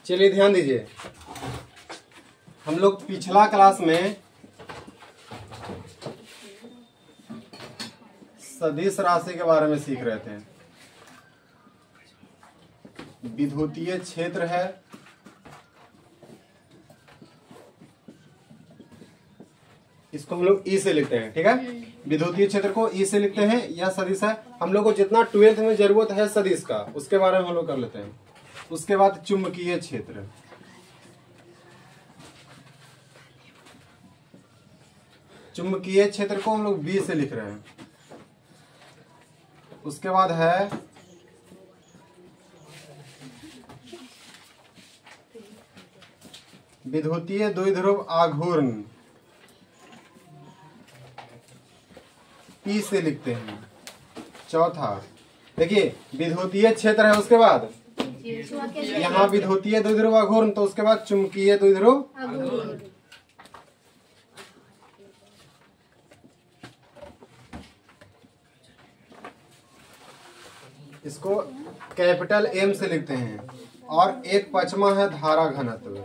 चलिए ध्यान दीजिए, हम लोग पिछला क्लास में सदिश राशि के बारे में सीख रहे थे। विद्युतीय क्षेत्र है, इसको हम लोग ई से लिखते हैं, ठीक है। विद्युतीय क्षेत्र को ई से लिखते हैं, यह सदिश है। हम लोग को जितना 12th में जरूरत है सदिश का, उसके बारे में हम लोग कर लेते हैं। उसके बाद चुंबकीय क्षेत्र, चुंबकीय क्षेत्र को हम लोग बी से लिख रहे हैं। उसके बाद है विद्युतीय द्विध्रुव आघूर्ण, पी से लिखते हैं। चौथा देखिए विद्युतीय क्षेत्र है, उसके बाद यहाँ विद्युतीय द्विध्रुव आघूर्ण, तो उसके बाद चुंबकीय द्विध्रुव आघूर्ण। इसको कैपिटल एम से लिखते हैं। और एक पचमा है धारा घनत्व,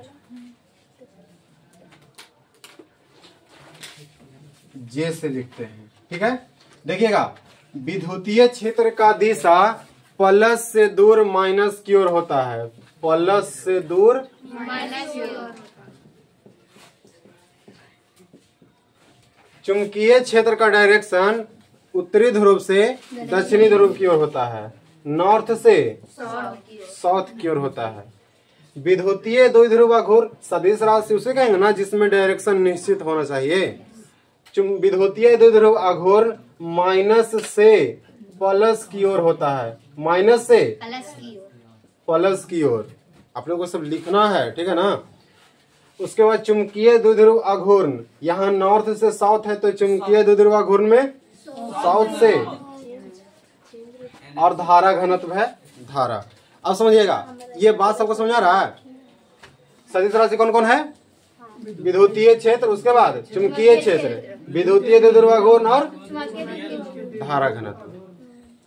जे से लिखते हैं, ठीक है। देखिएगा विद्युतीय क्षेत्र का दिशा प्लस से दूर माइनस की ओर होता है, प्लस से दूर माइनस की ओर। चुंबकीय क्षेत्र का डायरेक्शन उत्तरी ध्रुव से दक्षिणी ध्रुव की ओर होता है, नॉर्थ से साउथ की ओर होता है। विद्युतीय द्विध्रुव आघूर्ण सदिश राशि उसे कहेंगे ना जिसमें डायरेक्शन निश्चित होना चाहिए। विद्युतीय द्विध्रुव आघूर्ण माइनस से प्लस की ओर होता है, माइनस से प्लस की ओर। आप लोगों को सब लिखना है, ठीक है ना। उसके बाद चुंबकीय द्विध्रुव आघूर्ण यहाँ नॉर्थ से साउथ है, तो चुंबकीय द्विध्रुव आघूर्ण में साउथ से। और धारा घनत्व है धारा। अब समझिएगा, ये बात सबको समझ आ रहा है। सदिश राशि कौन कौन है? विद्युतीय क्षेत्र, उसके बाद चुंबकीय क्षेत्र, विद्युतीय द्विध्रुव आघूर्ण और धारा घनत्व।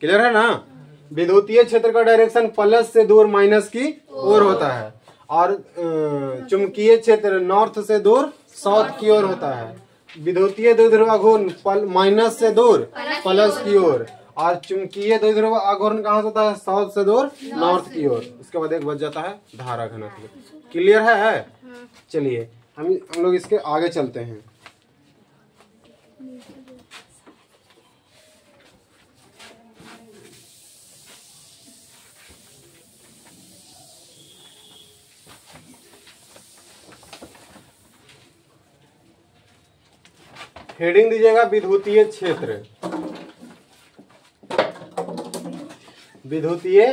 क्लियर है ना। विद्युतीय क्षेत्र का डायरेक्शन प्लस से दूर माइनस की ओर होता है, और चुंबकीय क्षेत्र नॉर्थ से दूर साउथ की ओर होता है। विद्युतीय द्विध्रुव आघूर्ण माइनस से दूर प्लस की ओर, और चुंबकीय द्विध्रुव आघूर्ण कहाँ से होता है? साउथ से दूर नॉर्थ की ओर। उसके बाद एक बच जाता है धारा घनत्व। क्लियर है? चलिए हम लोग इसके आगे चलते हैं। हेडिंग दीजिएगा विद्युतीय क्षेत्र। विद्युतीय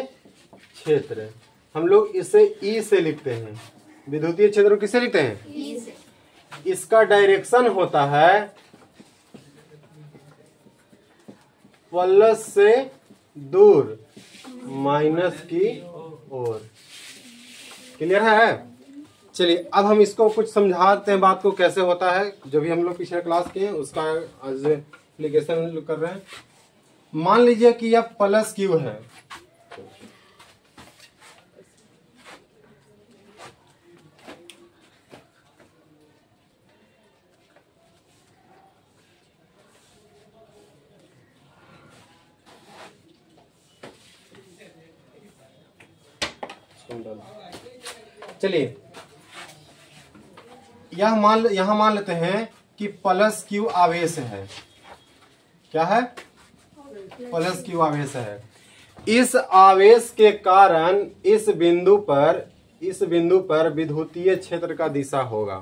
क्षेत्र हम लोग इसे ई से लिखते हैं। विद्युतीय क्षेत्र को किससे लिखते हैं? ई से। इसका डायरेक्शन होता है प्लस से दूर माइनस की ओर। क्लियर है? चलिए अब हम इसको कुछ समझाते हैं, बात को कैसे होता है। जो भी हम लोग पिछले क्लास किए हैं उसका आज एप्लीकेशन कर रहे हैं। मान लीजिए कि यह प्लस क्यू है, चलिए यहां मान लेते हैं कि प्लस क्यू आवेश है। क्या है? प्लस क्यू आवेश है। इस आवेश के कारण इस बिंदु पर विद्युतीय क्षेत्र का दिशा होगा।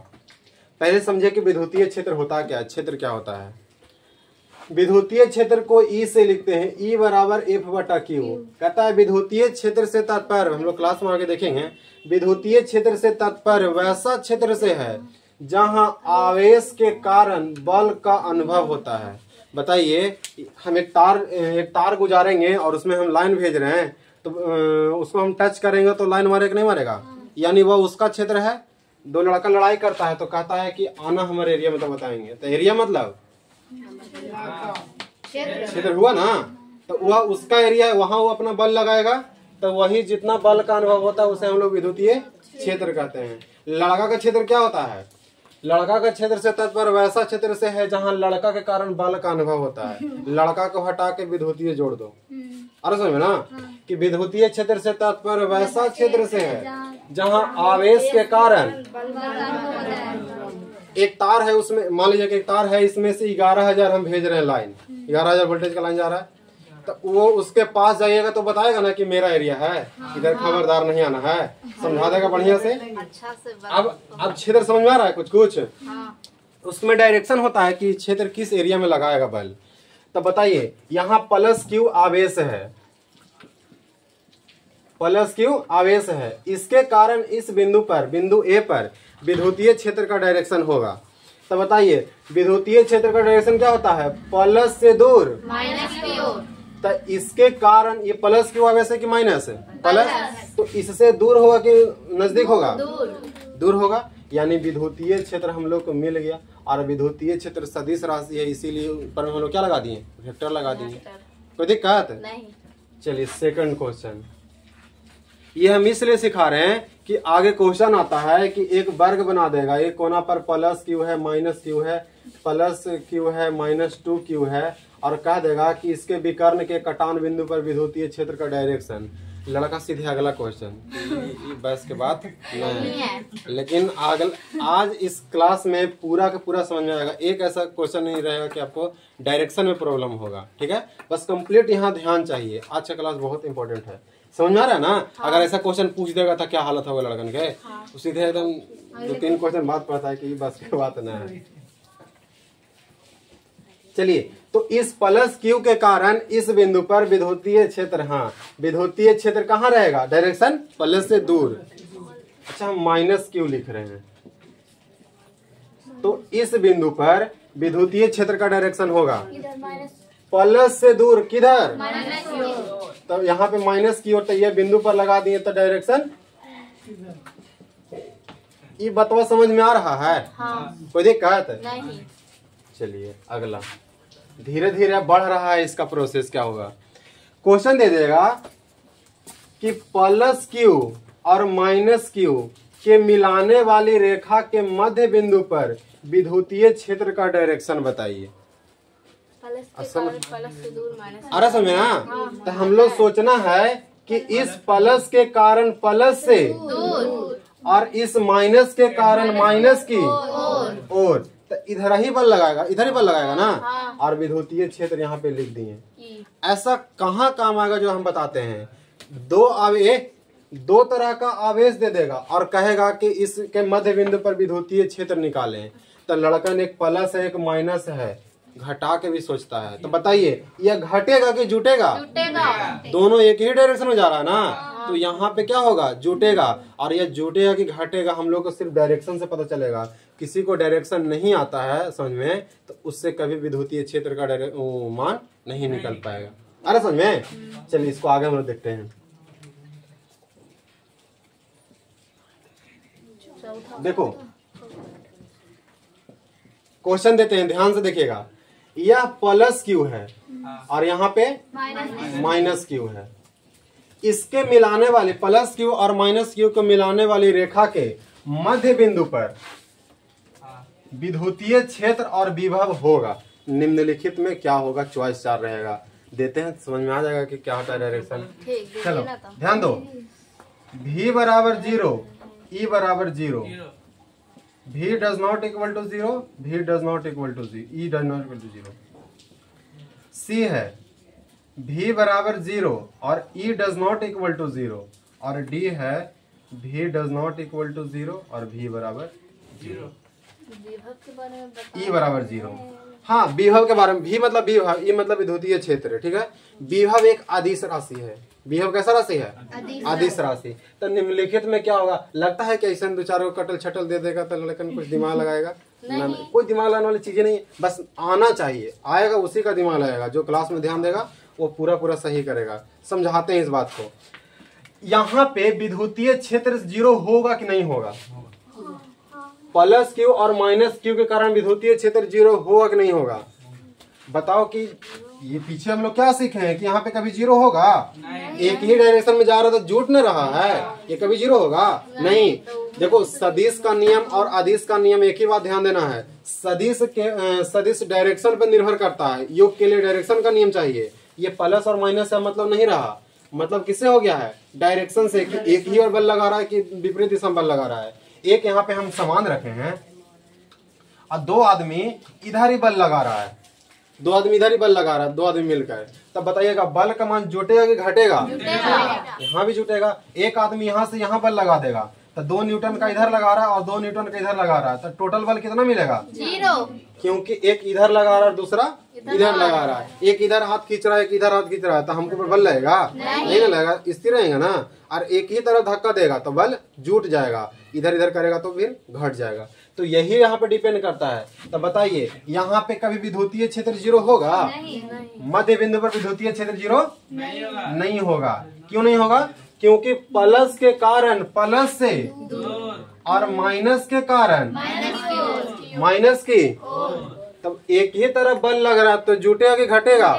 पहले समझे कि विद्युतीय क्षेत्र होता क्या है, क्षेत्र क्या होता है। विद्युतीय क्षेत्र को ई से लिखते हैं, ई बराबर एफ बटा क्यू। कहता है विद्युतीय क्षेत्र से तात्पर्य, हम लोग क्लास में आगे देखेंगे, विद्युतीय क्षेत्र से तात्पर्य वैसा क्षेत्र से है जहां आवेश के कारण बल का अनुभव होता है। बताइए, हम एक तार गुजारेंगे और उसमें हम लाइन भेज रहे हैं, तो उसको हम टच करेंगे तो लाइन मारेगा नहीं मारेगा? यानी वह उसका क्षेत्र है। दो लड़का लड़ाई करता है तो कहता है कि आना हमारे एरिया में, तो बताएंगे तो एरिया मतलब क्षेत्र हुआ ना। तो वह उसका एरिया है, वहां वो अपना बल लगाएगा, तो वही जितना बल का अनुभव होता है उसे हम लोग विद्युतीय क्षेत्र कहते हैं। लड़का का क्षेत्र क्या होता है? लड़का का क्षेत्र से तात्पर्य वैसा क्षेत्र से है जहाँ लड़का के कारण बल का अनुभव होता है। लड़का को हटा के विद्युतीय जोड़ दो। अरे समझ में ना कि विद्युतीय क्षेत्र से तात्पर्य वैसा क्षेत्र से है जहाँ आवेश के कारण एक तार है, उसमें मान लीजिए कि एक तार है, इसमें से 11,000 हम भेज रहे हैं लाइन, 11,000 वोल्टेज का लाइन जा रहा है, तो वो उसके पास जाइएगा तो बताएगा ना कि मेरा एरिया है, इधर खबरदार नहीं आना है, समझा देगा बढ़िया से। अच्छा से अब क्षेत्र समझ में आ रहा है कुछ कुछ? उसमें डायरेक्शन होता है कि क्षेत्र किस एरिया में लगाएगा बल। तो बताइए, यहाँ प्लस क्यू आवेश है, प्लस क्यू आवेश है, इसके कारण इस बिंदु पर, बिंदु ए पर विद्युतीय क्षेत्र का डायरेक्शन होगा। तो बताइए विद्युतीय क्षेत्र का डायरेक्शन क्या होता है? प्लस से दूर माइनस की ओर। तो इसके कारण ये प्लस क्यों आवेश है कि माइनस है? प्लस। तो इससे दूर होगा कि नजदीक होगा? दूर होगा। यानी विद्युतीय क्षेत्र हम लोग को मिल गया, और विद्युतीय क्षेत्र सदिश राशि है, इसीलिए ऊपर में हम लोग क्या लगा दिए? वेक्टर लगा दिए। कोई दिक्कत नहीं। चलिए सेकंड क्वेश्चन। ये हम इसलिए सिखा रहे हैं कि आगे क्वेश्चन आता है कि एक वर्ग बना देगा, एक कोना पर प्लस क्यू है, माइनस क्यू है, प्लस क्यू है, -2q है, और कह देगा कि इसके विकर्ण के कटान बिंदु पर विद्युतीय क्षेत्र का डायरेक्शन। लड़का सीधे अगला क्वेश्चन, बस के बाद नहीं है, लेकिन आज इस क्लास में पूरा का पूरा समझ में आएगा। एक ऐसा क्वेश्चन नहीं रहेगा कि आपको डायरेक्शन में प्रॉब्लम होगा, ठीक है? बस कंप्लीट यहाँ ध्यान चाहिए। आज का क्लास बहुत इंपॉर्टेंट है, समझ में आ रहा है ना? अगर ऐसा क्वेश्चन पूछ देगा तो क्या हालत होगा लड़कन के? सीधे एकदम 2-3 क्वेश्चन बात पड़ता है कि बस की बात ना है। चलिए, तो इस प्लस क्यू के कारण इस बिंदु पर विद्युतीय क्षेत्र, हाँ विद्युतीय क्षेत्र कहाँ रहेगा? डायरेक्शन प्लस से दूर। अच्छा, हम माइनस क्यू लिख रहे हैं, तो इस बिंदु पर विद्युतीय क्षेत्र का डायरेक्शन होगा प्लस से दूर, किधर? तो यहाँ पे माइनस की ओर, तो ये बिंदु पर लगा दिए तो डायरेक्शन, ये बतवा समझ में आ रहा है? हाँ। कोई दिक्कत नहीं। चलिए अगला, धीरे धीरे बढ़ रहा है इसका प्रोसेस। क्या होगा? क्वेश्चन दे देगा कि प्लस क्यू और माइनस क्यू के मिलाने वाली रेखा के मध्य बिंदु पर विद्युतीय क्षेत्र का डायरेक्शन बताइए। प्लस से दूर माइनस। अरे समझे ना? तो हम लोग सोचना है कि इस प्लस के कारण प्लस से दूर, और इस माइनस के कारण माइनस की और, तो इधर ही बल लगाएगा, इधर ही बल लगाएगा ना। हाँ। और विद्युतीय क्षेत्र यहाँ पे लिख दिए। ऐसा कहाँ काम आएगा जो हम बताते हैं? दो तरह का आवेश दे देगा और कहेगा कि इसके मध्य बिंदु पर विद्युतीय क्षेत्र निकालें। तो लड़कन एक प्लस है एक माइनस है, घटा के भी सोचता है। तो बताइए यह घटेगा कि जुटेगा? दोनों एक ही डायरेक्शन में जा रहा है ना। तो यहाँ पे क्या होगा? जुटेगा। और यह जुटेगा कि घटेगा हम लोग को सिर्फ डायरेक्शन से पता चलेगा। किसी को डायरेक्शन नहीं आता है समझ में, तो उससे कभी विद्युतीय क्षेत्र का मान नहीं निकल पाएगा। अरे समझ में? चलिए इसको आगे हम लोग देखते हैं। देखो क्वेश्चन देते हैं, ध्यान से देखिएगा। यह प्लस क्यू है और यहाँ पे माइनस क्यू है। इसके मिलाने वाले, प्लस क्यू और माइनस क्यू को मिलाने वाली रेखा के मध्य बिंदु पर विद्युतीय क्षेत्र और विभव होगा। निम्नलिखित में क्या होगा? चॉइस 4 रहेगा। देते हैं, समझ में आ जाएगा कि क्या होता है डायरेक्शन। चलो ध्यान दो। V बराबर 0, E बराबर 0, V does not equal to 0, V does not equal to 0, E does not equal to 0। C है V बराबर 0 और E does not equal to 0, और D है V does not equal to 0 और V बराबर 0। विभव के बारे में E बराबर 0। हाँ, विभव के बारे में, V मतलब विभव, E मतलब विद्युतीय क्षेत्र, ठीक है। विभव एक अदिश राशि है। विभव कैसा राशि है? अदिश राशि। तो निम्नलिखित में क्या होगा? लगता है कि ऐसा दो चार कटल छटल दे देगा तो लड़कन कुछ दिमाग लगाएगा? नहीं, कोई दिमाग लगाने वाली चीजें नहीं है। बस आना चाहिए, आएगा उसी का दिमाग लगाएगा। जो क्लास में ध्यान देगा वो पूरा सही करेगा। समझाते हैं इस बात को। यहाँ पे विद्युतीय क्षेत्र 0 होगा कि नहीं होगा? प्लस क्यू और माइनस क्यू के कारण विद्युतीय क्षेत्र 0 होगा कि नहीं होगा? बताओ कि ये पीछे हम लोग क्या सीखे हैं कि यहाँ पे कभी जीरो होगा? एक ही डायरेक्शन में जा रहा तो जुट न रहा है, ये कभी जीरो होगा नहीं। देखो सदिश का नियम और अदिश का नियम एक ही बात ध्यान देना है, सदिश डायरेक्शन पर निर्भर करता है। योग के लिए डायरेक्शन का नियम चाहिए। ये प्लस और माइनस का मतलब नहीं रहा, मतलब किससे हो गया है? डायरेक्शन से। एक ही और बल लगा रहा है कि विपरीत दिशा में बल लगा रहा है। एक यहाँ पे हम समान रखे हैं और दो आदमी इधर ही बल लगा रहा है, दो आदमी इधर ही बल लगा रहा है, दो आदमी मिलकर। तब बताइएगा बल का मान जुटेगा कि घटेगा? यहाँ भी जुटेगा। एक आदमी यहाँ से यहाँ बल लगा देगा तो 2 न्यूटन का इधर लगा रहा है और 2 न्यूटन का इधर लगा रहा है, तो टोटल बल कितना मिलेगा? 0। क्योंकि एक इधर लगा रहा है दूसरा इधर लगा रहा है। एक इधर हाथ खींच रहा है, एक इधर हाथ खींच रहा है, तो हमको बल लगेगा नहीं ना लगेगा, स्थिर रहेगा ना। और एक ही तरफ धक्का देगा तो बल जुट जाएगा, इधर इधर करेगा तो फिर घट जाएगा। तो यही यहाँ पे डिपेंड करता है। तो बताइए यहाँ पे कभी विद्युतीय क्षेत्र 0 होगा? मध्य बिंदु पर विद्युतीय क्षेत्र 0 नहीं होगा। क्यों नहीं होगा? क्योंकि प्लस के कारण प्लस से और माइनस के कारण माइनस की, तब एक ही तरफ बल लग रहा तो जुटेगा कि घटेगा?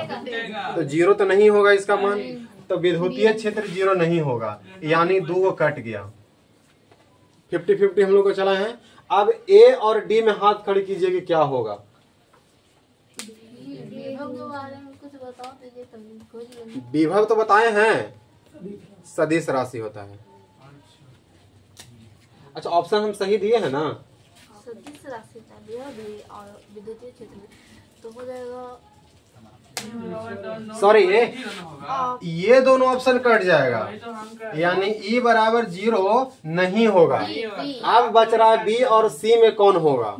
तो 0 तो नहीं होगा इसका मान, तो विद्युतीय क्षेत्र 0 नहीं होगा, यानी 2 कट गया। 50-50 हम लोग को चला है। अब ए और डी में हाथ खड़े कीजिए कि क्या होगा? विभव के बारे में कुछ बताओ दीजिए तभी खोज लेंगे। विभव तो बताए हैं, सदिश राशि होता है। अच्छा ऑप्शन हम सही दिए हैं ना? सदिश राशि का विभव भी और विद्युतीय क्षेत्र भी तो हो जाएगा। सॉरी ये दोनों ऑप्शन कट जाएगा, यानी ई बराबर 0 नहीं होगा। अब बच रहा है बी और सी में कौन होगा?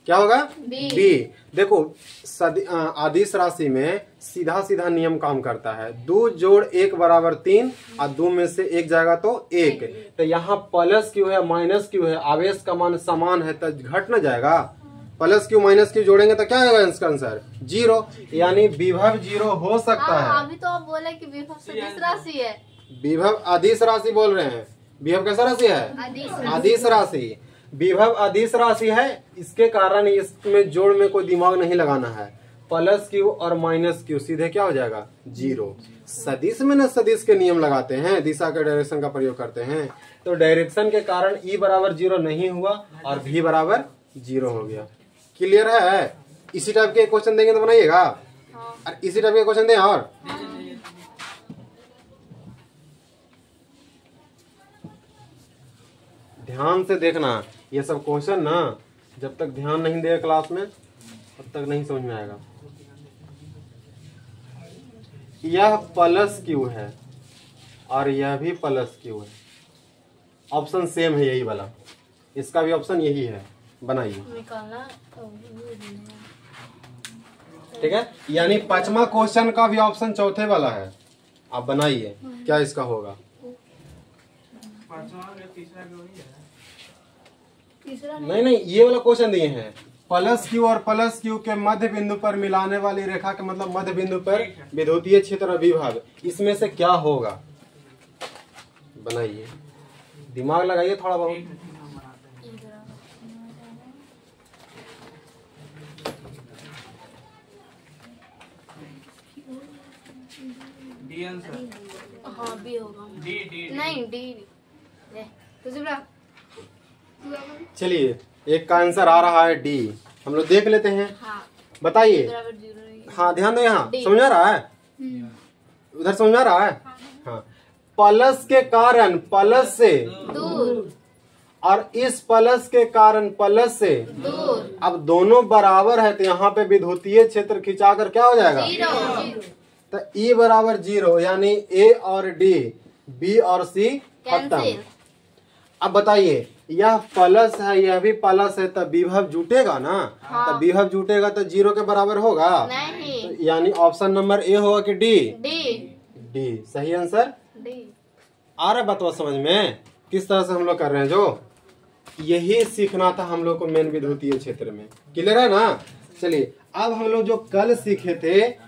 क्या होगा? बी। देखो आदिश राशि में सीधा सीधा नियम काम करता है, 2 जोड़ 1 बराबर 3 और 2 में से 1 जाएगा तो 1। तो यहाँ प्लस क्यू है माइनस क्यू है, आवेश का मान समान है तो घट न जाएगा। प्लस क्यू माइनस क्यू जोड़ेंगे तो क्या आएगा इसका आंसर? 0, यानी विभव 0 हो सकता है। अभी तो आप बोले कि विभव सदिश राशि है। विभव अदिश राशि बोल रहे हैं। विभव कैसा राशि है? अदिश राशि। विभव अदिश राशि है, इसके कारण इसमें जोड़ में कोई दिमाग नहीं लगाना है। प्लस क्यू और माइनस क्यू सीधे क्या हो जाएगा? 0। सदिश में न सदिश के नियम लगाते हैं, दिशा के डायरेक्शन का प्रयोग करते हैं। तो डायरेक्शन के कारण ई बराबर 0 नहीं हुआ और भी बराबर 0 हो गया। क्लियर है? इसी टाइप के क्वेश्चन देंगे तो बनाइएगा। और इसी टाइप के क्वेश्चन दें और ध्यान से देखना। ये सब क्वेश्चन ना जब तक ध्यान नहीं देगा क्लास में तब तक नहीं समझ में आएगा। यह प्लस क्यू है और यह भी प्लस क्यू है। ऑप्शन सेम है यही वाला, इसका भी ऑप्शन यही है। बनाइए, निकालना ठीक है। यानी 5वां क्वेश्चन का भी ऑप्शन चौथे वाला है। आप बनाइए क्या इसका होगा। नहीं ये वाला क्वेश्चन दिए हैं, प्लस क्यू और प्लस क्यू के मध्य बिंदु पर मिलाने वाली रेखा के मतलब मध्य बिंदु पर विद्युतीय क्षेत्र और विभव, इसमें से क्या होगा? बनाइए, दिमाग लगाइए थोड़ा बहुत। हाँ बी होगा। नहीं डी चलिए एक का आंसर आ रहा है डी, हम लोग देख लेते हैं। हाँ बताइए। बराबर 0। हाँ ध्यान दो, यहाँ समझ आ रहा है? उधर समझ आ रहा है? हाँ। प्लस के कारण प्लस से दूर और इस प्लस के कारण प्लस से दूर। अब दोनों बराबर है तो यहाँ पे विद्युतीय क्षेत्र खिंचाकर क्या हो जाएगा? 0। तो E बराबर 0, यानी ए और डी, बी और सी खत्म। कैंसिल। अब बताइए यह प्लस है यह भी प्लस है, तब विभव जुटेगा ना? हाँ। तब विभव जुटेगा तो 0 के बराबर होगा। नहीं तो यानी ऑप्शन नंबर ए होगा कि डी? डी। डी सही आंसर। डी। आ रहा बात समझ में किस तरह से हम लोग कर रहे हैं? जो यही सीखना था हम लोग को मेन विद्युतीय क्षेत्र में। क्लियर है ना? चलिए अब हम लोग जो कल सीखे थे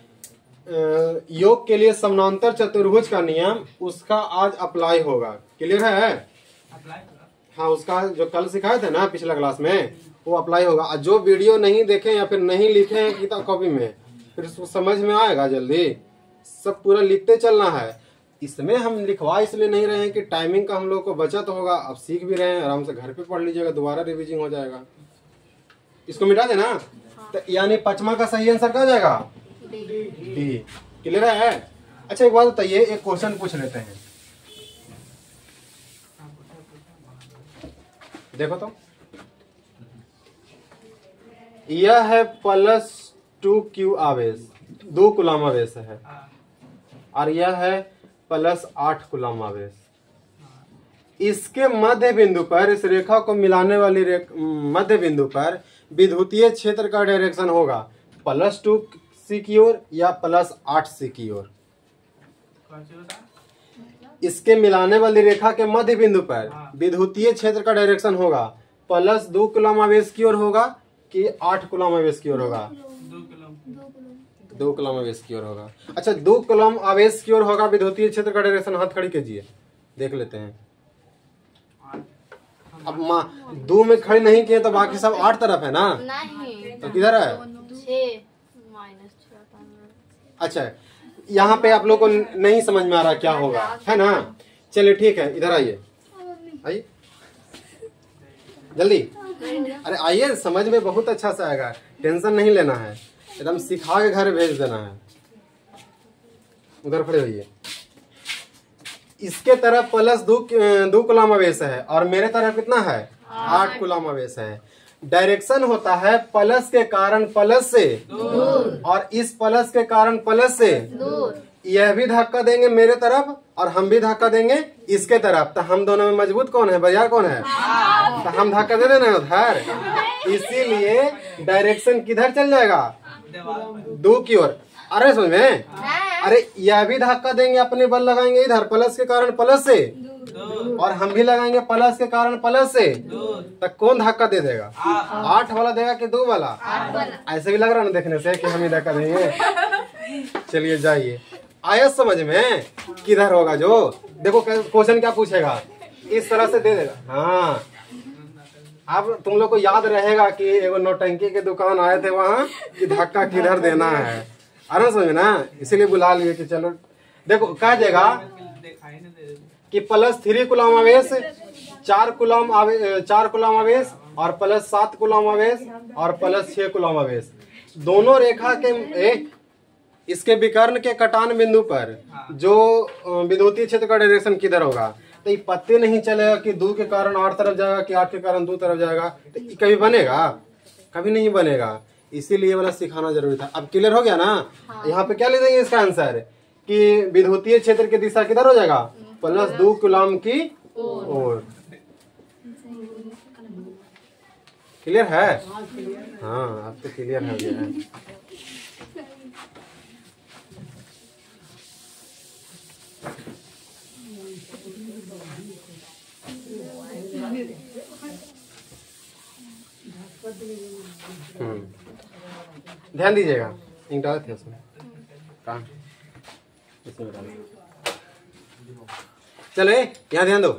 योग के लिए समानांतर चतुर्भुज का नियम, उसका आज अप्लाई होगा। क्लियर है? हाँ, उसका जो कल सिखाए थे ना पिछला क्लास में वो अप्लाई होगा। जो वीडियो नहीं देखे या फिर नहीं लिखे हैं किताब कॉपी में फिर उसको समझ में आएगा जल्दी। सब पूरा लिखते चलना है। इसमें हम लिखवा इसलिए नहीं रहे हैं कि टाइमिंग का हम लोग को बचत होगा। अब सीख भी रहे हैं, आराम से घर पे पढ़ लीजिएगा, दोबारा रिवीजिंग हो जाएगा। इसको मिटा देना। तो यानी पांचवा का सही आंसर क्या हो जाएगा? डी। क्लियर है? अच्छा एक बात बताइए, एक क्वेश्चन पूछ लेते हैं। देखो तो, यह है +2Q आवेश, 2 कूलम आवेश है, और यह है +8 कूलम आवेश। इसके मध्य बिंदु पर, इस रेखा को मिलाने वाली मध्य बिंदु पर विद्युतीय क्षेत्र का डायरेक्शन होगा +2C की ओर या +8C की ओर। इसके मिलाने वाली रेखा के मध्य बिंदु पर विद्युतीय क्षेत्र का डायरेक्शन होगा +2 कूलम आवेश की ओर होगा कि 8 कूलम आवेश की ओर होगा? 2 कूलम आवेश की ओर होगा। अच्छा 2 कूलम आवेश की ओर होगा विद्युतीय क्षेत्र का डायरेक्शन। हाथ खड़ी कीजिए, देख लेते हैं। अब 2 में खड़ी नहीं किए तो बाकी सब 8 तरफ है ना? नहीं, तो किधर है? 6 - अच्छा यहाँ पे आप लोग को नहीं समझ में आ रहा क्या होगा, है ना? चलिए ठीक है, इधर आइए, आइए जल्दी। अरे आइए, समझ में बहुत अच्छा से आएगा, टेंशन नहीं लेना है, एकदम सिखा के घर भेज देना है। उधर खड़े होइए। इसके तरफ +2 कूलम आवेश है और मेरे तरफ कितना है? 8 कूलम आवेश है। डायरेक्शन होता है प्लस के कारण प्लस से दूर, और इस प्लस के कारण प्लस से दूर। यह भी धक्का देंगे मेरे तरफ और हम भी धक्का देंगे इसके तरफ। तो हम दोनों में मजबूत कौन है? भैया कौन है? तो हम धक्का दे देना उधर। इसीलिए डायरेक्शन किधर चल जाएगा? 2 की ओर। अरे समझ में? अरे यह भी धक्का देंगे, अपने बल लगाएंगे इधर प्लस के कारण प्लस से, और हम भी लगाएंगे प्लस के कारण प्लस से। तो कौन धक्का दे देगा? 8 वाला देगा कि 2 वाला? ऐसे भी लग रहा है ना देखने से कि हम ही धक्का देंगे। चलिए जाइए, आया समझ में? किधर होगा जो? देखो क्वेश्चन क्या पूछेगा, इस तरह से दे देगा। हाँ, अब तुम लोग को याद रहेगा कि एगो नौटंकी के दुकान आए थे वहाँ कि धक्का किधर देना है। आराम समझ ना, इसीलिए बुला लिए कि चलो। देखो कह देगा कि +3 कूलम आवेश, 4 कूलम आवेश और +7 कूलम आवेश और +6 कूलम आवेश। दोनों रेखा के इसके विकर्ण के कटान बिंदु पर जो विद्युतीय क्षेत्र का डायरेक्शन किधर होगा? तो ये पत्ते नहीं चलेगा कि 2 के कारण 8 तरफ जाएगा कि 8 के कारण 2 तरफ जाएगा। तो ये कभी बनेगा? कभी नहीं बनेगा। इसीलिए वाला सिखाना जरूरी था। अब क्लियर हो गया ना? यहाँ पे क्या ले देंगे इसका आंसर कि विद्युतीय क्षेत्र की दिशा किधर हो जाएगा? +2 कूलम की ओर। क्लियर है? हाँ अब तो क्लियर हो गया है। ध्यान दीजिएगा, इंक डाले थे उसमें, कहाँ? इसमें डाले। चलो यहाँ ध्यान दो।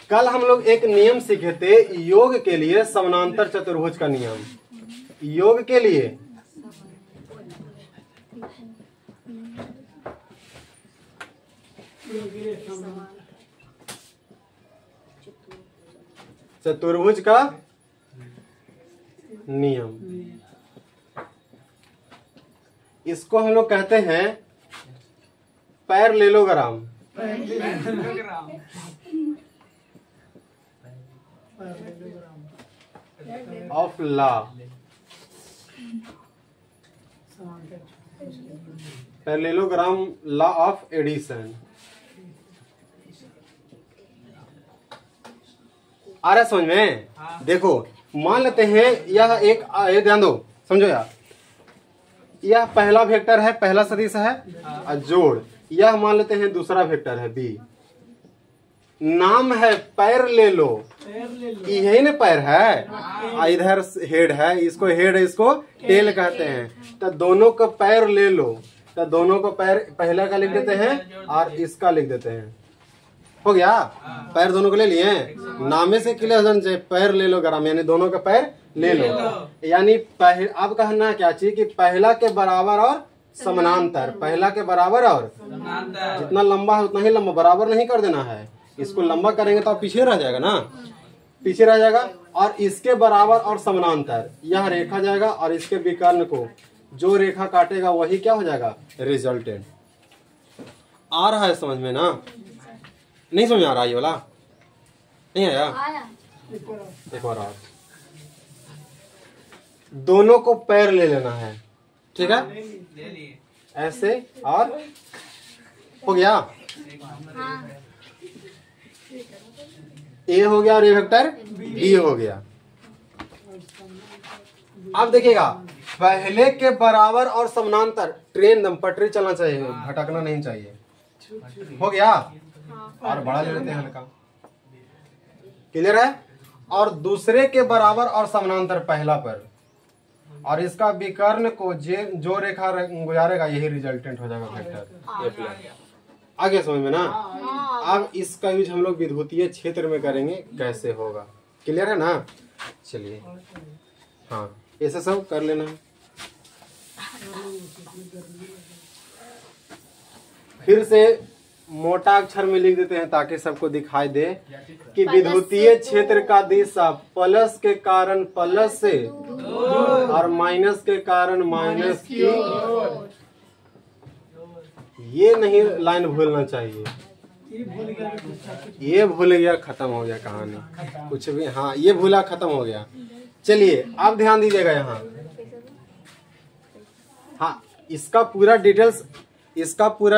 कल हम लोग एक नियम सीखे थे योग के लिए, समानांतर चतुर्भुज का नियम। योग के लिए चतुर्भुज का नियम, इसको हम लोग कहते हैं parallelogram. Of law, parallelogram law of addition. आ रहा समझ में? देखो मान लेते हैं यह एक, ध्यान दो, समझो यार, यह पहला वेक्टर है, पहला सदिश है और जोड़, यह मान लेते हैं दूसरा वेक्टर है बी। नाम है पैरेललो, यही ना पैर है, इधर हेड है, इसको हेड इसको टेल कहते हैं। तो दोनों को पैर ले लो, तो दोनों को पैर पहला का लिख देते हैं और इसका लिख देते हैं। हो गया? पैर दोनों को ले लिए, नामे से क्लियर हो जाना चाहिए, पैर ले लो ग्राम, यानी दोनों का पैर ले लो। यानी अब कहना क्या चाहिए कि पहला के बराबर और समानांतर, पहला के बराबर और जितना लंबा है उतना ही लंबा, बराबर नहीं कर देना है। इसको लंबा करेंगे तो पीछे रह जाएगा ना, पीछे रह जाएगा। और इसके बराबर और समानांतर यह रेखा जाएगा और इसके विकर्ण को जो रेखा काटेगा वही क्या हो जाएगा, रिजल्टेंट। आ रहा है समझ में ना? नहीं समझ आ रहा ये वाला? नहीं आया? एक बार और दोनों को पैर ले लेना है, ठीक है? ऐसे और हो गया, ए हो गया और ए वेक्टर बी हो गया। अब देखिएगा, पहले के बराबर और समानांतर, ट्रेन दम पटरी चलना चाहिए, भटकना नहीं चाहिए। हो गया? और बड़ा ले लेते हैं हल्का, क्लियर है? और दूसरे के बराबर और समानांतर पहला पर, और इसका विकर्ण को जो रेखा गुजारेगा यही रिजल्टेंट हो जाएगा वेक्टर ए प्लस। आगे समझ में ना? अब इसका यूज हम लोग विद्युतीय क्षेत्र में करेंगे, कैसे होगा, क्लियर है ना? चलिए, हाँ ऐसे सब कर लेना है। फिर से मोटा अक्षर में लिख देते हैं ताकि सबको दिखाई दे कि विद्युतीय क्षेत्र का दिशा प्लस के कारण प्लस से और माइनस के कारण माइनस की, ये नहीं लाइन भूलना चाहिए। ये भूल गया, खत्म हो गया कहानी, कुछ भी। हाँ ये भूला, खत्म हो गया। चलिए अब ध्यान दीजिएगा यहाँ। हाँ इसका पूरा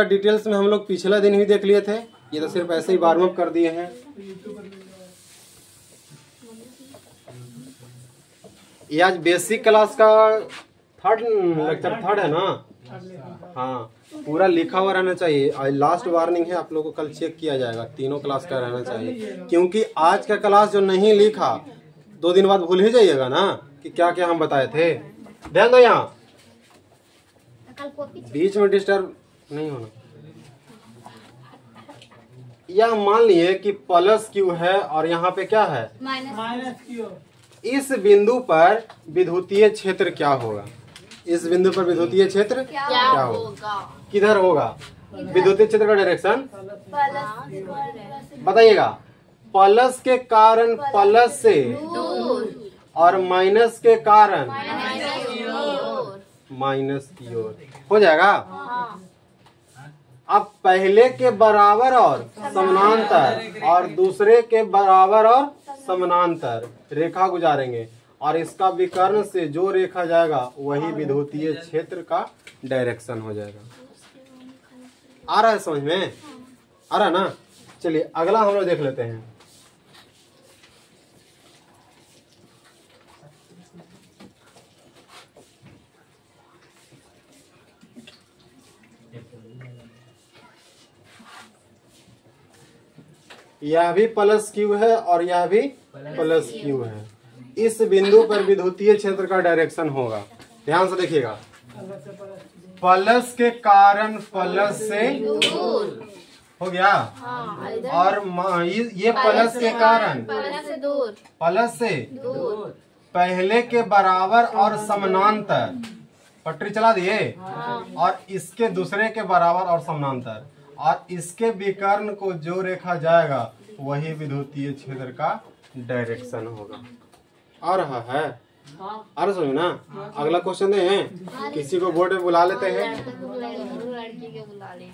डिटेल्स में हम लोग पिछला दिन ही देख लिए थे, ये तो सिर्फ ऐसे ही वार्म अप कर दिए हैं। ये आज बेसिक क्लास का लेक्चर थर्ड है ना? हाँ पूरा लिखा हुआ रहना चाहिए। और लास्ट वार्निंग है, आप लोगों को कल चेक किया जाएगा, तीनों क्लास का रहना चाहिए। क्योंकि आज का क्लास जो नहीं लिखा 2 दिन बाद भूल ही जाइएगा ना कि क्या क्या हम बताए थे। ध्यान दो, यहाँ बीच में डिस्टर्ब नहीं होना। यह मान लिए कि प्लस क्यू है और यहाँ पे क्या है, माइनस क्यू। इस बिंदु पर विद्युतीय क्षेत्र क्या होगा? इस बिंदु पर विद्युतीय क्षेत्र क्या होगा? किधर होगा विद्युतीय क्षेत्र का डायरेक्शन? बताइएगा। प्लस के कारण प्लस से और माइनस के कारण माइनस की ओर हो जाएगा। अब पहले के बराबर और समानांतर और दूसरे के बराबर और समानांतर रेखा गुजारेंगे और इसका विकर्ण से जो रेखा जाएगा वही विद्युतीय क्षेत्र का डायरेक्शन हो जाएगा। आ रहा है समझ में? आ रहा है ना? चलिए अगला हम लोग देख लेते हैं। यह भी प्लस क्यू है और यह भी प्लस क्यू है। इस बिंदु पर विद्युतीय क्षेत्र का डायरेक्शन होगा। ध्यान से देखिएगा। प्लस के कारण प्लस से हो गया और ये प्लस के कारण प्लस से पहले के बराबर और समानांतर पटरी चला दिए और इसके दूसरे के बराबर और समानांतर और इसके विकर्ण को जो रेखा जाएगा वही विद्युतीय क्षेत्र का डायरेक्शन होगा। आ रहा है? आ रहा समझ ना? अगला क्वेश्चन है, किसी को बोर्ड पे बुला लेते हैं। लड़की के बुला ले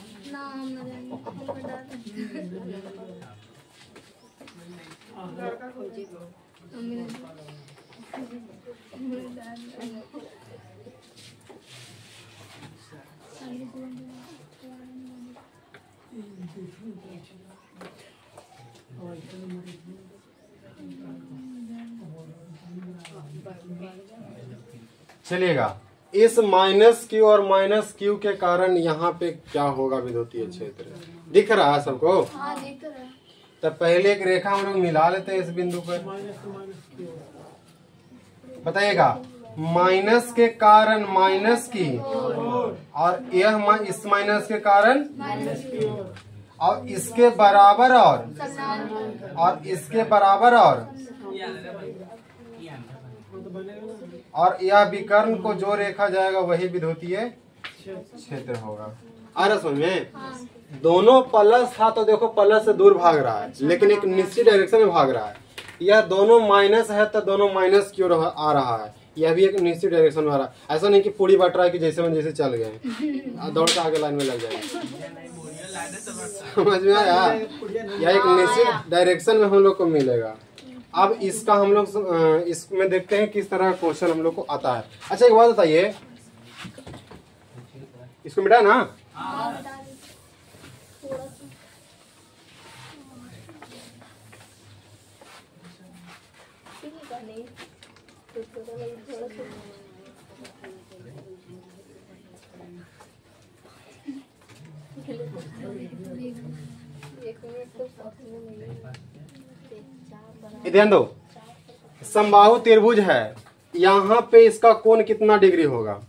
चलिएगा। इस माइनस क्यू और माइनस क्यू के कारण यहाँ पे क्या होगा विद्युतीय क्षेत्र? दिख रहा है सबको? हाँ दिख रहा है। तो पहले एक रेखा हम लोग मिला लेते हैं इस बिंदु पर। बताइएगा। माइनस के कारण माइनस की और यह इस माइनस के कारण और इसके बराबर और इसके बराबर और और यह विकर्ण को जो रेखा जाएगा वही विद्युतीय क्षेत्र होगा। आ रहा समझ में? दोनों प्लस था तो देखो प्लस से दूर भाग रहा है, लेकिन एक निश्चित डायरेक्शन में भाग रहा है। यह दोनों माइनस है तो दोनों माइनस की ओर आ रहा है, यह भी एक निश्चित डायरेक्शन में आ रहा है। ऐसा नहीं कि पूरी बट रहा है कि जैसे मन जैसे चल गए, दौड़ के आगे लाइन में लग जाएगा। समझ में आया? यह एक निश्चित डायरेक्शन में हम लोग को मिलेगा। अब इसका हम लोग इसमें देखते हैं किस तरह क्वेश्चन हम लोग को आता है। अच्छा एक बात बताइए, इसको मिटा ना? ध्यान दो, समबाहु त्रिभुज है, यहाँ पे इसका कोण कितना डिग्री होगा?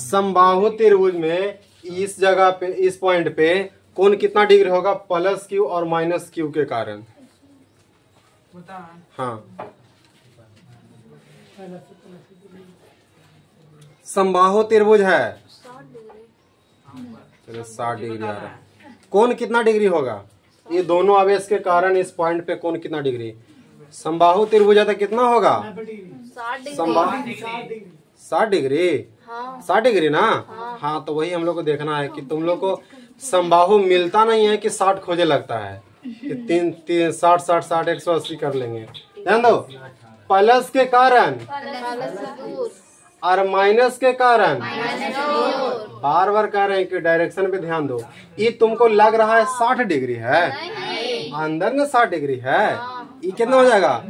समबाहु त्रिभुज में इस जगह पे, इस पॉइंट पे कोण कितना डिग्री होगा? प्लस क्यू और माइनस क्यू के कारण। हाँ, समबाहु त्रिभुज है, चलो 60 डिग्री आ रहा है। कोण कितना डिग्री होगा? ये दोनों आवेश के कारण इस पॉइंट पे कोण कितना डिग्री? समबाहु त्रिभुज है तो कितना होगा? 60 डिग्री। 60 डिग्री ना? हाँ, तो वही हम लोग को देखना है कि तुम लोग को समबाहु मिलता नहीं है कि 60 खोजे लगता है कि 60 60 60 180 कर लेंगे। ध्यान दो, प्लस के कारण और माइनस के कारण, बार बार कह रहे हैं कि डायरेक्शन पे ध्यान दो। ये तुमको लग रहा है 60 डिग्री है, अंदर में 60 डिग्री है, ये कितना हो जाएगा?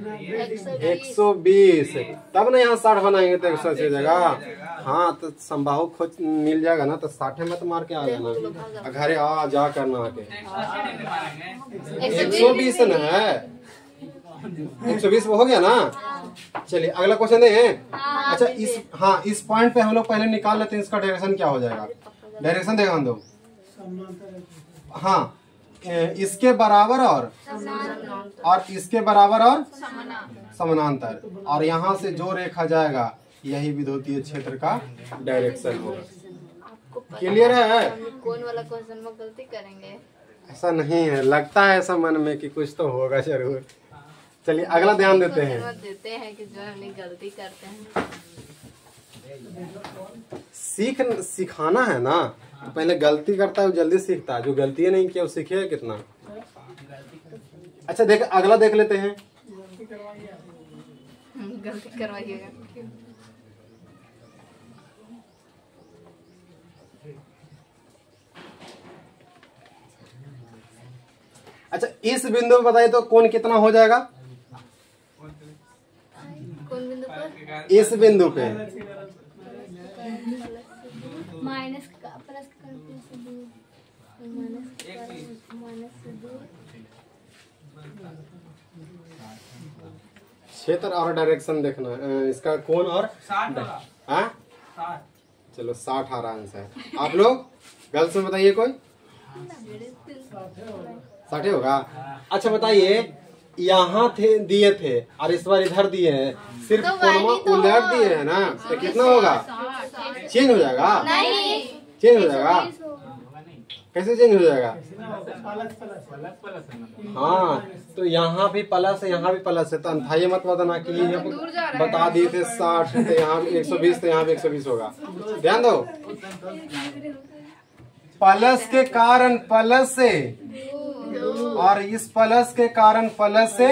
120। तब ना यहाँ 60 बनाएंगे तो 180 हो जाएगा। हाँ, तो समबाहु खोज मिल जाएगा ना, तो 60 मत मार के आ जाना, घरे आ जा करना आके। 120 न है, 120 हो गया ना? चलिए अगला क्वेश्चन दे। अच्छा इस पॉइंट पे हम लोग पहले निकाल लेते हैं, इसका डायरेक्शन क्या हो जाएगा? डायरेक्शन देखा दो। हाँ, इसके बराबर और इसके बराबर और समानांतर, और यहाँ से जो रेखा जाएगा यही विद्युतीय क्षेत्र का डायरेक्शन होगा। क्लियर है? कौन वाला क्वेश्चन में गलती करेंगे? ऐसा नहीं है, लगता है ऐसा मन में कि कुछ तो होगा जरूर। चलिए अगला ध्यान देते हैं कि जो हम गलती करते हैं। सिखाना है ना, तो पहले गलती करता है वो जल्दी सीखता है, जो गलती नहीं किया वो सीखेगा कितना। अच्छा देख, अगला देख लेते हैं। गलती करवाइएगा। अच्छा इस बिंदु में बताइए तो कोण कितना हो जाएगा? कौन बिंदु पर? इस बिंदु पे माइनस का प्लस का माइनस क्षेत्र और डायरेक्शन देखना है, इसका कोण और हाँ, चलो 60 आ रहा आंसर। आप लोग गलत से बताइए, कोई 60 होगा। अच्छा बताइए, यहाँ थे दिए थे और इस बार इधर दिए हैं, सिर्फ कोणमा उलट दिए है ना, तो कितना होगा? चेंज हो जाएगा? चेंज हो जाएगा? कैसे चेंज हो जाएगा? हाँ, तो यहाँ भी प्लस है, यहाँ भी प्लस है, तो अंधाई मत बताना कि ये बता दिए थे 60, तो यहाँ 120, तो यहाँ भी 120 होगा। ध्यान दो, प्लस के कारण प्लस से और इस प्लस के कारण प्लस से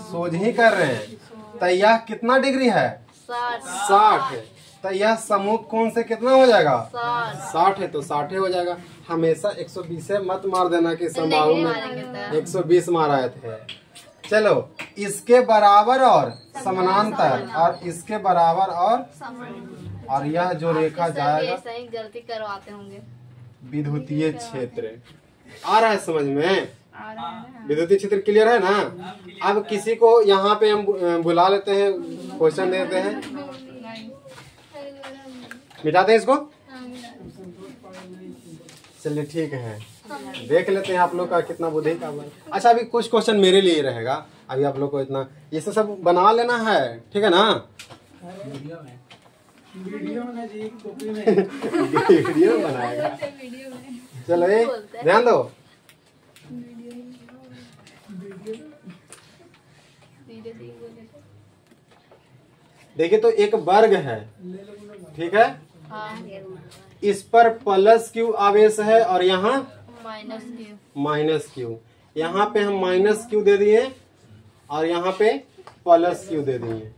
सोझ ही कर रहे हैं। तो यह कितना डिग्री है? 60। तो यह समूह कोण से कितना हो जाएगा? 60 है, तो 60 हो जाएगा। हमेशा 120 मत मार देना कि समबाहु में 120 मारा थे। चलो इसके बराबर और समानांतर और इसके बराबर और यह जो रेखा जाएगा, गलती करवाते होंगे। विद्युतीय क्षेत्र आ रहा है समझ में? विद्युतीय क्षेत्र क्लियर है ना? अब किसी को यहाँ पे हम बुला लेते हैं, क्वेश्चन देते हैं, मिटाते हैं इसको। चलिए ठीक है। देख लेते हैं आप लोग का कितना बुद्धि का बल। अच्छा अभी कुछ क्वेश्चन मेरे लिए रहेगा, अभी आप लोग को इतना ये सब बना लेना है, ठीक है ना? वीडियो बनाएगा। चलो ये ध्यान दो। देखिए तो एक वर्ग है, ठीक है? इस पर प्लस क्यू आवेश है और यहाँ माइनस क्यू। यहाँ पे हम माइनस क्यू दे दिए और यहाँ पे प्लस क्यू दे दिए।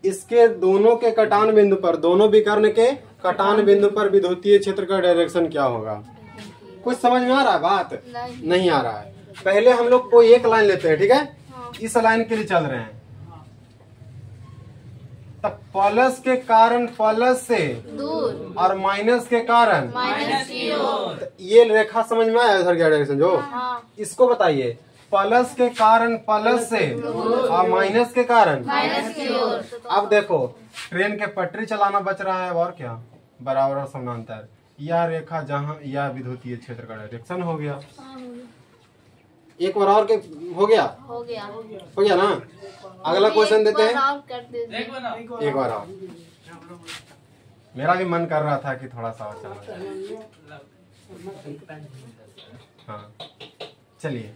इसके दोनों के कटान बिंदु पर, दोनों विकर्ण के कटान बिंदु पर विद्युतीय क्षेत्र का डायरेक्शन क्या होगा? कुछ समझ में आ रहा है बात? नहीं आ रहा है। पहले हम लोग कोई एक लाइन लेते हैं, ठीक है? इस लाइन के लिए चल रहे हैं। तब प्लस के कारण प्लस से दूर और माइनस के कारण माइनस की ओर। ये रेखा समझ में आया इधर क्या डायरेक्शन जो? इसको बताइए। प्लस के कारण प्लस से और माइनस के कारण माइनस की ओर। अब देखो ट्रेन के पटरी चलाना बच रहा है और क्या, बराबर और समांतर। यह रेखा जहाँ यह विद्युतीय क्षेत्र का डायरेक्शन हो गया। एक बार और के हो गया ना? अगला क्वेश्चन देते हैं। एक बार और। मेरा भी मन कर रहा था कि थोड़ा सा और चला। हाँ चलिए।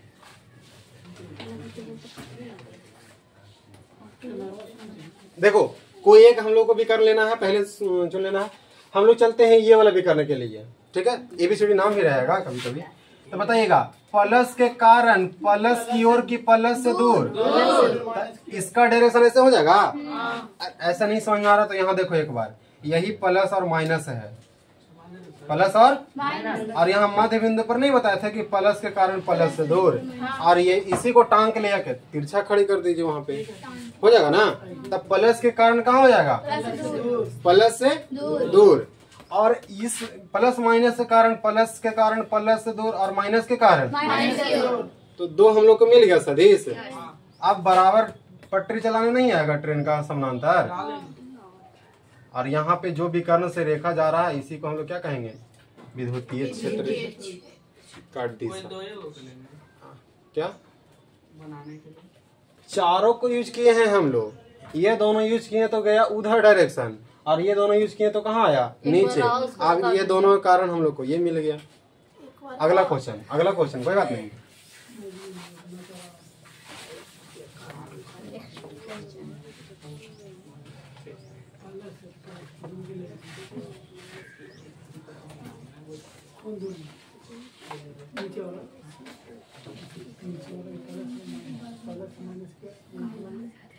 देखो कोई एक हम लोग को भी कर लेना है, पहले चुन लेना है। हम लोग चलते हैं ये वाला भी करने के लिए, ठीक है? ABCD नाम ही रहेगा कभी कभी। तो बताइएगा प्लस के कारण प्लस की ओर की प्लस से दूर, तो इसका डायरेक्शन ऐसे हो जाएगा। ऐसा नहीं समझ में आ रहा तो यहाँ देखो एक बार, यही प्लस और माइनस है, प्लस और यहाँ मध्य बिंदु पर नहीं बताया था कि प्लस के कारण प्लस से दूर, और ये इसी को टांग के ले जाके तिरछा खड़ी कर दीजिए, वहां पे हो जाएगा ना? तब प्लस के कारण कहाँ हो जाएगा? प्लस से दूर। और इस प्लस माइनस के कारण प्लस से दूर और माइनस के कारण तो दो हम लोग को मिल गया सदिश। अब बराबर पटरी चलाने नहीं आएगा ट्रेन का समानांतर। और यहाँ पे जो विकर्ण से रेखा जा रहा है इसी को हम लोग क्या कहेंगे? विद्युतीय क्षेत्र का दिशा। क्या चारों को यूज किए हैं हम लोग? ये दोनों यूज किए तो गया उधर डायरेक्शन, और ये दोनों यूज किए तो कहाँ आया? नीचे। अब ये दोनों के कारण हम लोग को ये मिल गया। अगला क्वेश्चन कोई बात नहीं।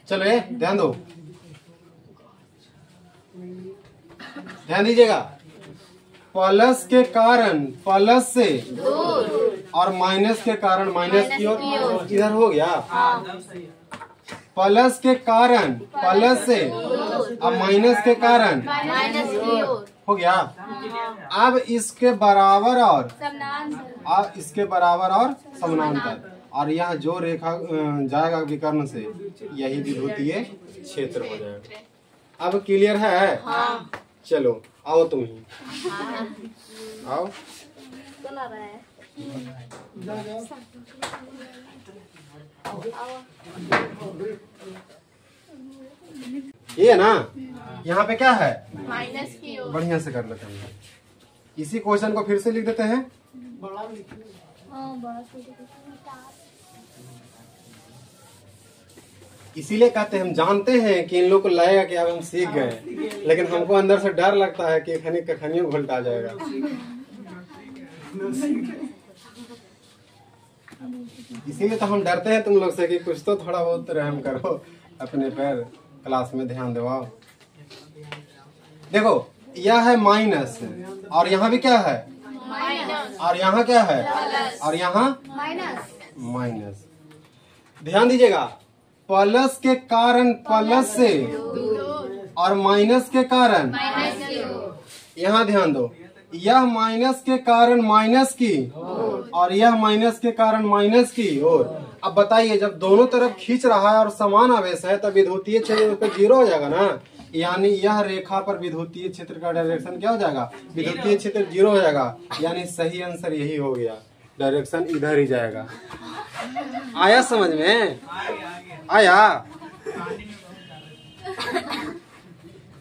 चलो ये ध्यान दो, ध्यान दीजिएगा। प्लस के कारण प्लस से दूर और माइनस के कारण माइनस की ओर। इधर हो गया। प्लस के कारण प्लस से और माइनस के कारण माइनस की ओर हो गया। अब इसके बराबर और समानांतर, और यहाँ जो रेखा जाएगा विकर्ण से यही विद्युतीय क्षेत्र हो जाएगा। अब क्लियर है? हाँ। चलो आओ तुम ही आओ। ये ना यहाँ पे क्या है? माइनस की ओर। बढ़िया से कर लेते हैं। इसी क्वेश्चन को फिर से लिख देते हैं। इसीलिए कहते हैं, हम जानते हैं कि इन लोग को लगेगा कि अब हम सीख गए, लेकिन हमको अंदर से डर लगता है कि कखनियों घोल्टा जाएगा। इसीलिए तो हम डरते हैं तुम लोग से कि कुछ तो थोड़ा बहुत रहम करो अपने पर, क्लास में ध्यान दो। देखो यह है माइनस, और यहाँ भी क्या है? माइनस। और यहाँ क्या है? और यहाँ माइनस। ध्यान दीजिएगा, प्लस के कारण प्लस से और माइनस के कारण, यहाँ ध्यान दो, यह माइनस के कारण माइनस की और यह माइनस के कारण माइनस की ओर। अब बताइए, जब दोनों तरफ खींच रहा है और समान आवेश है तब विद्युतीय क्षेत्र पे जीरो हो जाएगा ना। यानी यह रेखा पर विद्युतीय क्षेत्र का डायरेक्शन क्या हो जाएगा? विद्युतीय क्षेत्र जीरो हो जाएगा। यानी सही आंसर यही हो गया। डायरेक्शन इधर ही जाएगा। आया समझ में? आया?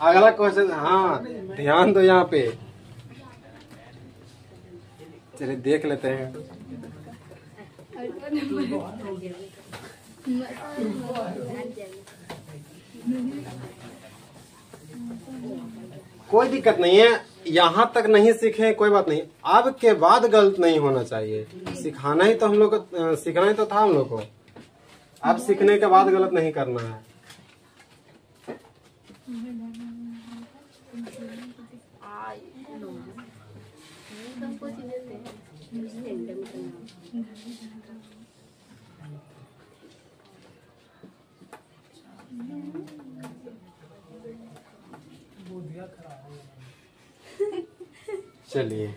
अगला क्वेश्चन, हाँ ध्यान दो यहाँ पे, चलिए देख लेते हैं। कोई दिक्कत नहीं है, यहाँ तक नहीं सीखे कोई बात नहीं, अब के बाद गलत नहीं होना चाहिए। सिखाना ही तो हम लोग को, सीखना ही तो था हम लोग को, अब सीखने के बाद गलत नहीं करना है। चलिए,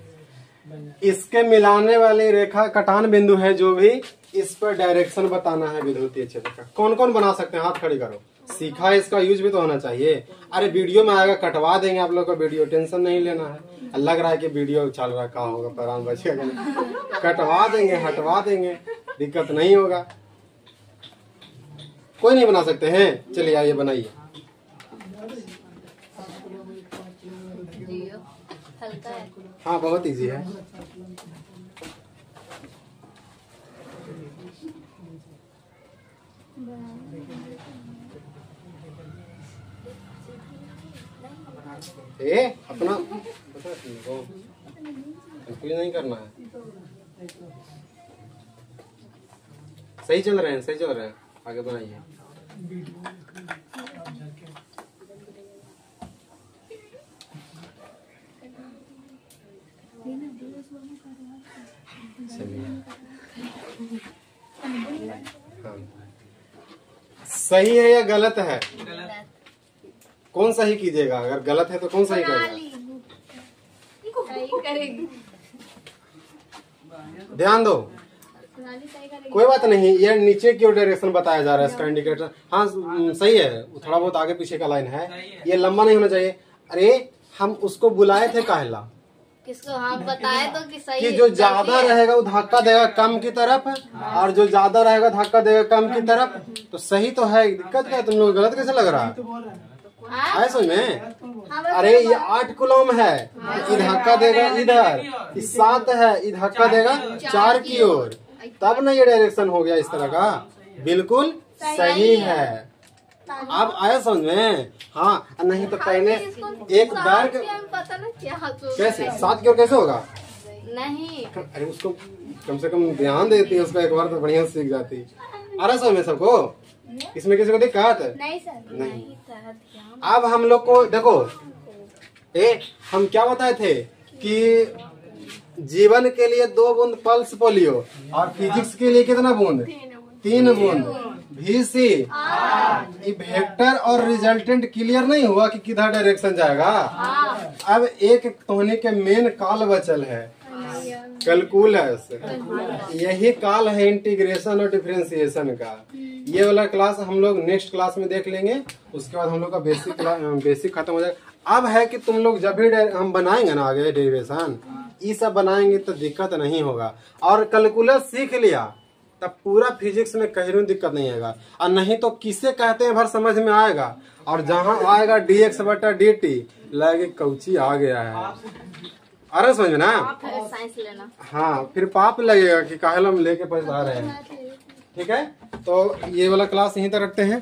इसके मिलाने वाली रेखा कटान बिंदु है जो भी, इस पर डायरेक्शन बताना है विद्युतीय क्षेत्र का। कौन कौन बना सकते हैं? हाथ खड़ी करो। सीखा है, इसका यूज भी तो होना चाहिए। अरे वीडियो में आएगा, कटवा देंगे आप लोग को वीडियो, टेंशन नहीं लेना है। लग रहा है कि वीडियो चल रहा, कहा होगा प्राण बचेगा, कटवा देंगे, हटवा देंगे, दिक्कत नहीं होगा। कोई नहीं बना सकते हैं? चलिए आइए बनाइए। हाँ बहुत इजी है। अपना कुछ नहीं करना है, सही चल रहे हैं, सही चल रहे हैं, आगे बनाइए। हाँ। सही है या गलत है? कौन सही कीजिएगा? अगर गलत है तो कौन सही करेगा? ध्यान दो, कोई बात नहीं, ये नीचे की ओर डायरेक्शन बताया जा रहा है इसका इंडिकेटर। हाँ सही है, थोड़ा बहुत आगे पीछे का लाइन है, ये लंबा नहीं होना चाहिए। अरे हम उसको बुलाए थे काहेला? किसको? हम बताए तो कि सही, कि जो ज्यादा रहेगा वो धक्का देगा कम की तरफ, और जो ज्यादा रहेगा धक्का देगा कम की तरफ, तो सही तो है। दिक्कत क्या है? तुम लोग गलत कैसे लग रहा है? आए समझ में? अरे ये 8 कूलम है, ये धक्का देगा इधर, ये 7 है, ये धक्का देगा 4 की ओर, तब ना ये डायरेक्शन हो गया इस तरह का। बिल्कुल सही है। अब आया समझ में? हाँ, नहीं तो पहले एक बैग पता ना क्या कैसे 7 की ओर कैसे होगा? नहीं, अरे उसको कम से कम ध्यान देती है, उसका एक बार तो बढ़िया सीख जाती। आ रहा समझ में सबको? इसमें किसी को दिक्कत? नहीं सर, नहीं। अब हम लोग को देखो, हम क्या बताए थे कि जीवन के लिए 2 बूंद पल्स पोलियो, और फिजिक्स के लिए कितना बूंद? 3 बूंद। VC ये वेक्टर और रिजल्टेंट क्लियर नहीं हुआ कि किधर डायरेक्शन जाएगा। अब एक तोहनी के मेन काल बचल है, कैलकुलस। यही काल है इंटीग्रेशन और डिफरेंशिएशन का। ये वाला क्लास हम लोग नेक्स्ट क्लास में देख लेंगे, उसके बाद हम लोग का बेसिक खत्म हो जाएगा। अब है कि तुम लोग जब भी हम बनाएंगे ना आगे डेरिवेशन, ये सब बनाएंगे तो दिक्कत नहीं होगा। और कैलकुलस सीख लिया तब पूरा फिजिक्स में कहीं दिक्कत नहीं आएगा, और नहीं तो किसे कहते हैं भर समझ में आएगा। और जहाँ आएगा dx/dt लगे कौची आ गया है। अरे समझ ना? साइंस लेना। हाँ, फिर पाप लगेगा कि काहे हम लेके पढ़ा रहे हैं। ठीक है, तो ये वाला क्लास यहीं तक रखते हैं।